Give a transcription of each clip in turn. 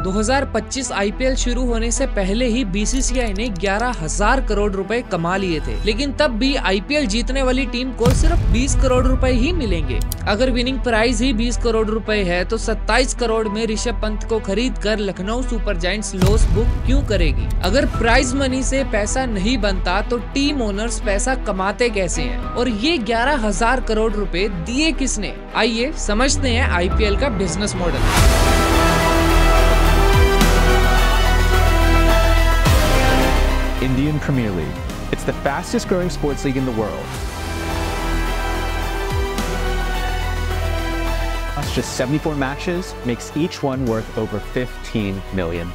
2025 IPL शुरू होने से पहले ही बीसीसीआई ने 11,000 करोड़ रुपए कमा लिए थे, लेकिन तब भी आईपीएल जीतने वाली टीम को सिर्फ 20 करोड़ रुपए ही मिलेंगे। अगर विनिंग प्राइस ही 20 करोड़ रुपए है तो 27 करोड़ में ऋषभ पंत को खरीद कर Lucknow super giants loss book क्यों करेगी? अगर प्राइज मनी से पैसा नहीं बनता तो टीम ओनर्स पैसा कमाते कैसे हैं? और ये 11,000 करोड़ रुपए दिए किसने? आइए समझते हैं आईपीएल का business model. Indian Premier League. It's the fastest growing sports league in the world. Just 74 matches makes each one worth over $15 million.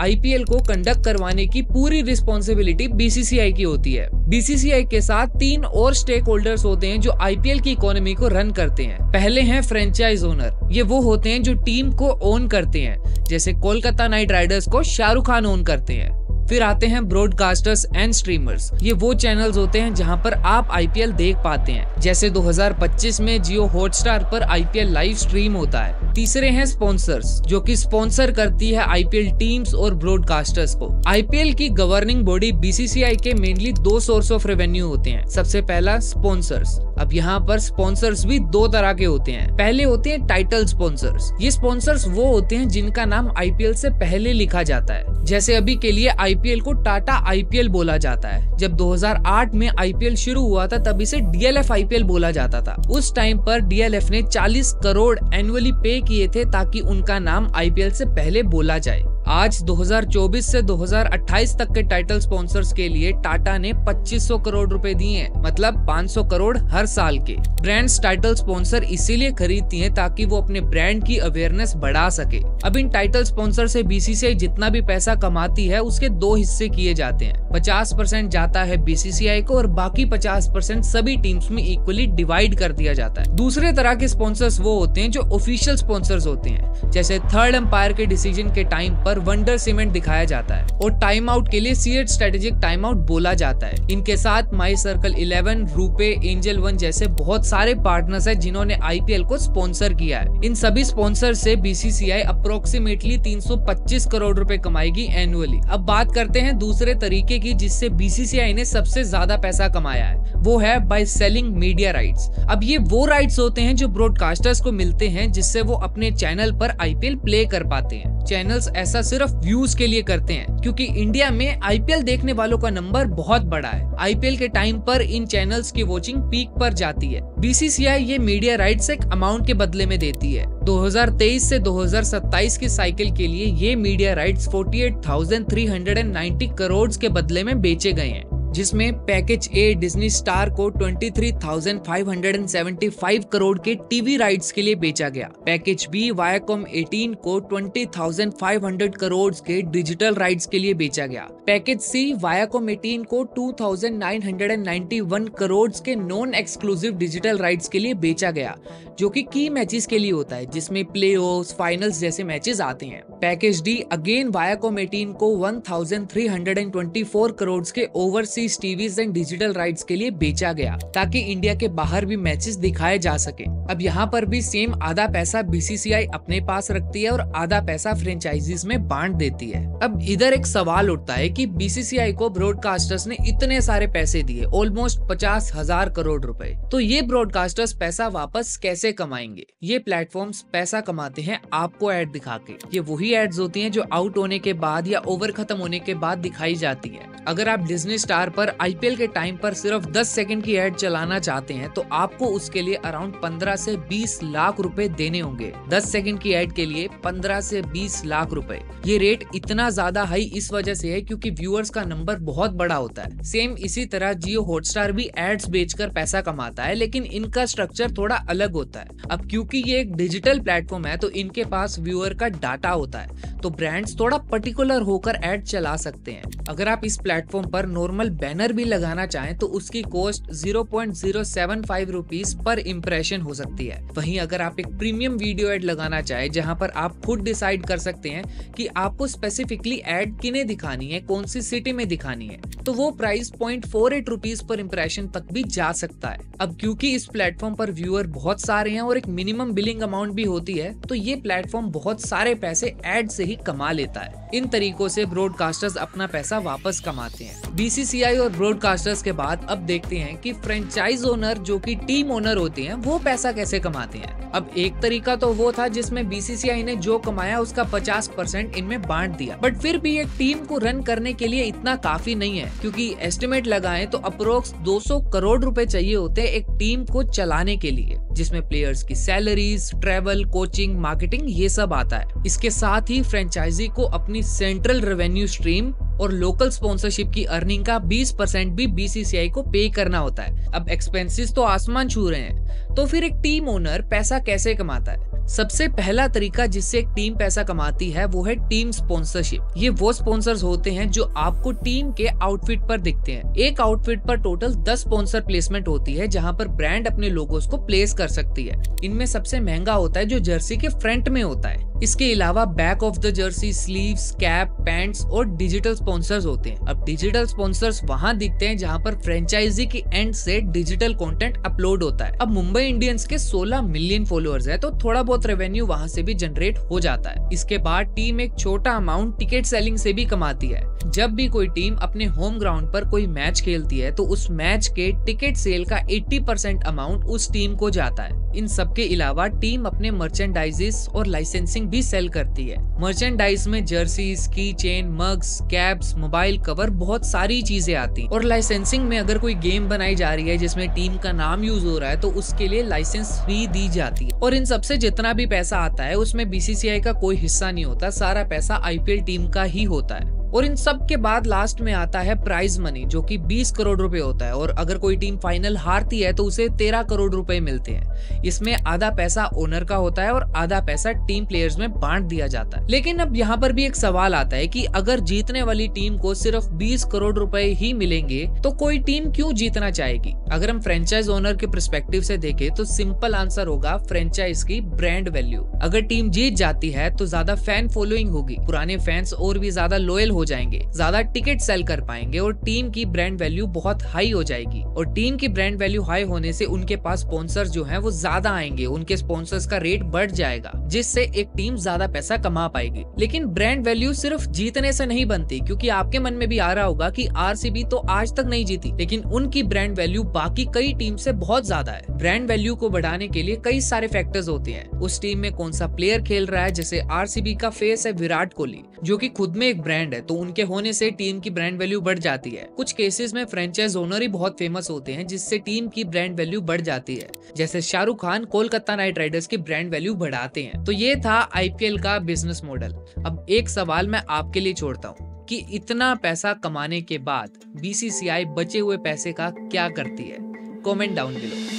IPL को कंडक्ट करवाने की पूरी रिस्पॉन्सिबिलिटी बीसीसीआई की होती है। बीसीसीआई के साथ 3 और स्टेक होल्डर्स होते हैं जो आईपीएल की इकोनॉमी को रन करते हैं। पहले हैं फ्रेंचाइज ओनर, ये वो होते हैं जो टीम को ओन करते हैं, जैसे कोलकाता नाइट राइडर्स को शाहरुख खान ओन करते हैं। फिर आते हैं ब्रॉडकास्टर्स एंड स्ट्रीमर्स, ये वो चैनल्स होते हैं जहां पर आप आईपीएल देख पाते हैं, जैसे 2025 में जियो हॉटस्टार पर आईपीएल लाइव स्ट्रीम होता है। तीसरे हैं स्पॉन्सर्स, जो कि स्पॉन्सर करती है आईपीएल टीम्स और ब्रॉडकास्टर्स को। आईपीएल की गवर्निंग बॉडी बीसीसीआई के मेनली 2 सोर्स ऑफ रेवेन्यू होते हैं। सबसे पहला स्पॉन्सर्स। अब यहाँ पर स्पॉन्सर्स भी 2 तरह के होते हैं। पहले होते हैं टाइटल स्पॉन्सर्स। ये स्पॉन्सर्स वो होते हैं जिनका नाम आईपीएल से पहले लिखा जाता है, जैसे अभी के लिए आईपीएल को टाटा आईपीएल बोला जाता है। जब 2008 में आईपीएल शुरू हुआ था तब इसे डीएलएफ आईपीएल बोला जाता था। उस टाइम पर डीएलएफ ने 40 करोड़ एनुअली पे किए थे ताकि उनका नाम आईपीएल से पहले बोला जाए। आज 2024 से 2028 तक के टाइटल स्पॉन्सर्स के लिए टाटा ने 2500 करोड़ रुपए दिए हैं, मतलब 500 करोड़ हर साल के। ब्रांड्स टाइटल स्पॉन्सर इसीलिए खरीदती हैं ताकि वो अपने ब्रांड की अवेयरनेस बढ़ा सके। अब इन टाइटल स्पॉन्सर से बीसीसीआई जितना भी पैसा कमाती है उसके 2 हिस्से किए जाते हैं। 50% जाता है बीसीसीआई को और बाकी 50% सभी टीम्स में इक्वली डिवाइड कर दिया जाता है। दूसरे तरह के स्पॉन्सर्स वो होते हैं जो ऑफिशियल स्पॉन्सर्स होते हैं, जैसे थर्ड एम्पायर के डिसीजन के टाइम पर वंडर सीमेंट दिखाया जाता है और टाइम आउट के लिए सीएट स्ट्रेटेजिक टाइम आउट बोला जाता है। इनके साथ माई सर्कल 11, रूपे, एंजल वन जैसे बहुत सारे पार्टनर्स हैं जिन्होंने आईपीएल को स्पॉन्सर किया है। इन सभी स्पॉन्सर से बीसीसीआई अप्रोक्सीमेटली 325 करोड़ रुपए कमाएगी एनुअली। अब बात करते हैं दूसरे तरीके की जिससे बीसीसीआई ने सबसे ज्यादा पैसा कमाया है, वो है बाय सेलिंग मीडिया राइट्स। अब ये वो राइट्स होते हैं जो ब्रॉडकास्टर्स को मिलते हैं जिससे वो अपने चैनल पर आईपीएल प्ले कर पाते हैं। चैनल्स ऐसा सिर्फ व्यूज के लिए करते हैं क्योंकि इंडिया में आईपीएल देखने वालों का नंबर बहुत बड़ा है। आईपीएल के टाइम पर इन चैनल्स की वॉचिंग पीक पर जाती है। बीसीसीआई ये मीडिया राइट्स एक अमाउंट के बदले में देती है। 2023 से 2027 की साइकिल के लिए ये मीडिया राइट्स 48,390 करोड़ के बदले में बेचे गए हैं, जिसमें पैकेज ए डिज्नी स्टार को 23,575 करोड़ के टीवी राइट्स के लिए बेचा गया। पैकेज बी वायाकॉम 18 को 20,500 करोड़ के डिजिटल राइट्स के लिए बेचा गया। पैकेज सी वायाकॉम 18 को 2,991 करोड़ के नॉन एक्सक्लूसिव डिजिटल राइट्स के लिए बेचा गया, जो कि की मैचेस के लिए होता है जिसमें प्लेऑफ्स, फाइनल्स जैसे मैचेस आते हैं। पैकेज डी अगेन वायाकॉम 18 को 1,324 करोड़ के overseas TVs and digital rights के लिए बेचा गया ताकि इंडिया के बाहर भी मैचेस दिखाए जा सके। अब यहाँ पर भी सेम आधा पैसा बीसीसीआई अपने पास रखती है और आधा पैसा फ्रेंचाइजीज में बांट देती है। अब इधर एक सवाल उठता है कि बीसीसीआई को ब्रॉडकास्टर्स ने इतने सारे पैसे दिए, ऑलमोस्ट 50,000 करोड़ रुपए, तो ये ब्रॉडकास्टर्स पैसा वापस कैसे कमाएंगे? ये प्लेटफॉर्म्स पैसा कमाते हैं आपको एड दिखा के। ये वही एड्स होती हैं जो आउट होने के बाद या ओवर खत्म होने के बाद दिखाई जाती है। अगर आप डिज्नी स्टार पर आईपीएल के टाइम पर सिर्फ 10 सेकंड की एड चलाना चाहते हैं तो आपको उसके लिए अराउंड 15 से 20 लाख रुपए देने होंगे। 10 सेकंड की एड के लिए 15 से 20 लाख रुपए। ये रेट इतना ज्यादा हाई इस वजह से है क्योंकि व्यूअर्स का नंबर बहुत बड़ा होता है। सेम इसी तरह जियो हॉटस्टार भी एड्स बेचकर पैसा कमाता है, लेकिन इनका स्ट्रक्चर थोड़ा अलग होता है। अब क्योंकि ये एक डिजिटल प्लेटफॉर्म है तो इनके पास व्यूअर का डाटा होता है, तो ब्रांड्स थोड़ा पर्टिकुलर होकर एड चला सकते हैं। अगर आप इस प्लेटफॉर्म पर नॉर्मल बैनर भी लगाना चाहें तो उसकी कॉस्ट 0.075 रुपीस पर इम्प्रेशन हो सकती है। वहीं अगर आप एक प्रीमियम वीडियो एड लगाना चाहें जहां पर आप खुद डिसाइड कर सकते हैं कि आपको स्पेसिफिकली एड किन्हें दिखानी है, कौन सी सिटी में दिखानी है, तो वो प्राइस 0.48 रुपीस पर इम्प्रेशन तक भी जा सकता है। अब क्योंकि इस प्लेटफॉर्म पर व्यूअर बहुत सारे हैं और एक मिनिमम बिलिंग अमाउंट भी होती है, तो ये प्लेटफॉर्म बहुत सारे पैसे एड से ही कमा लेता है। इन तरीकों से ब्रॉडकास्टर्स अपना पैसा वापस कमाते हैं। बीसीसीआई और ब्रॉडकास्टर्स के बाद अब देखते हैं कि फ्रेंचाइज ओनर जो कि टीम ओनर होते हैं वो पैसा कैसे कमाते हैं। अब एक तरीका तो वो था जिसमें बीसीसीआई ने जो कमाया उसका 50% इनमें बांट दिया, बट फिर भी एक टीम को रन करने के लिए इतना काफी नहीं है, क्योंकि एस्टिमेट लगाएं तो अप्रोक्स 200 करोड़ रुपए चाहिए होते हैं एक टीम को चलाने के लिए, जिसमें प्लेयर्स की सैलरीज, ट्रेवल, कोचिंग, मार्केटिंग ये सब आता है। इसके साथ ही फ्रेंचाइजी को अपनी सेंट्रल रेवेन्यू स्ट्रीम और लोकल स्पॉन्सरशिप की अर्निंग का 20% भी बीसीसीआई को पे करना होता है। अब एक्सपेंसेस तो आसमान छू रहे हैं, तो फिर एक टीम ओनर पैसा कैसे कमाता है? सबसे पहला तरीका जिससे एक टीम पैसा कमाती है वो है टीम स्पॉन्सरशिप। ये वो स्पॉन्सर्स होते हैं जो आपको टीम के आउटफिट पर दिखते हैं। एक आउटफिट पर टोटल 10 स्पॉन्सर प्लेसमेंट होती है, जहां पर ब्रांड अपने लोगोस को प्लेस कर सकती है। इनमें सबसे महंगा होता है जो जर्सी के फ्रंट में होता है। इसके अलावा back of the Jersey, sleeves, cap, pants और डिजिटल स्पॉन्सर्स होते हैं। अब डिजिटल स्पॉन्सर्स वहां दिखते हैं जहां पर फ्रेंचाइजी की एंड से डिजिटल कंटेंट अपलोड होता है। अब मुंबई इंडियंस के 16 मिलियन फॉलोअर्स है, तो थोड़ा बहुत रेवेन्यू वहां से भी जनरेट हो जाता है। इसके बाद टीम एक छोटा अमाउंट टिकट सेलिंग से भी कमाती है। जब भी कोई टीम अपने होम ग्राउंड पर कोई मैच खेलती है तो उस मैच के टिकट सेल का 80% अमाउंट उस टीम को जाता है। इन सब के अलावा टीम अपने मर्चेंडाइजेस और लाइसेंसिंग भी सेल करती है। मर्चेंडाइज में जर्सीज, की chain, mugs, caps, mobile cover, बहुत सारी चीजें आती हैं। और लाइसेंसिंग में अगर कोई गेम बनाई जा रही है जिसमें टीम का नाम यूज हो रहा है तो उसके लिए लाइसेंस फी दी जाती है। और इन सबसे जितना भी पैसा आता है उसमें बीसीसीआई का कोई हिस्सा नहीं होता, सारा पैसा आईपीएल टीम का ही होता है। और इन सब के बाद लास्ट में आता है प्राइज मनी, जो कि 20 करोड़ रुपए होता है। और अगर कोई टीम फाइनल हारती है तो उसे 13 करोड़ रुपए मिलते हैं। इसमें आधा पैसा ओनर का होता है और आधा पैसा टीम प्लेयर्स में बांट दिया जाता है। लेकिन अब यहाँ पर भी एक सवाल आता है कि अगर जीतने वाली टीम को सिर्फ 20 करोड़ रुपए ही मिलेंगे तो कोई टीम क्यों जीतना चाहेगी? अगर हम फ्रेंचाइज ओनर के पर्सपेक्टिव से देखें तो सिंपल आंसर होगा फ्रेंचाइज की ब्रांड वैल्यू। अगर टीम जीत जाती है तो ज्यादा फैन फॉलोइंग होगी, पुराने फैंस और भी ज्यादा लॉयल हो जाएंगे, ज्यादा टिकट सेल कर पाएंगे और टीम की ब्रांड वैल्यू बहुत हाई हो जाएगी। और टीम की ब्रांड वैल्यू हाई होने से उनके पास स्पॉन्सर्स जो हैं वो ज्यादा आएंगे, उनके स्पॉन्सर्स का रेट बढ़ जाएगा, जिससे एक टीम ज्यादा पैसा कमा पाएगी। लेकिन ब्रांड वैल्यू सिर्फ जीतने से नहीं बनती, क्योंकि आपके मन में भी आ रहा होगा कि आरसीबी तो आज तक नहीं जीती, लेकिन उनकी ब्रांड वैल्यू बाकी कई टीम से बहुत ज्यादा है। ब्रांड वैल्यू को बढ़ाने के लिए कई सारे फैक्टर्स होते हैं। उस टीम में कौन सा प्लेयर खेल रहा है, जैसे आरसीबी का फेस है विराट कोहली, जो कि खुद में एक ब्रांड है, तो उनके होने से टीम की ब्रांड वैल्यू बढ़ जाती है। कुछ केसेस में फ्रेंचाइज ओनर ही बहुत फेमस होते हैं, जिससे टीम की ब्रांड वैल्यू बढ़ जाती है। जैसे शाहरुख खान कोलकाता नाइट राइडर्स की ब्रांड वैल्यू बढ़ाते हैं। तो ये था आईपीएल का बिजनेस मॉडल। अब एक सवाल मैं आपके लिए छोड़ता हूँ कि इतना पैसा कमाने के बाद बीसीसीआई बचे हुए पैसे का क्या करती है? Comment down below.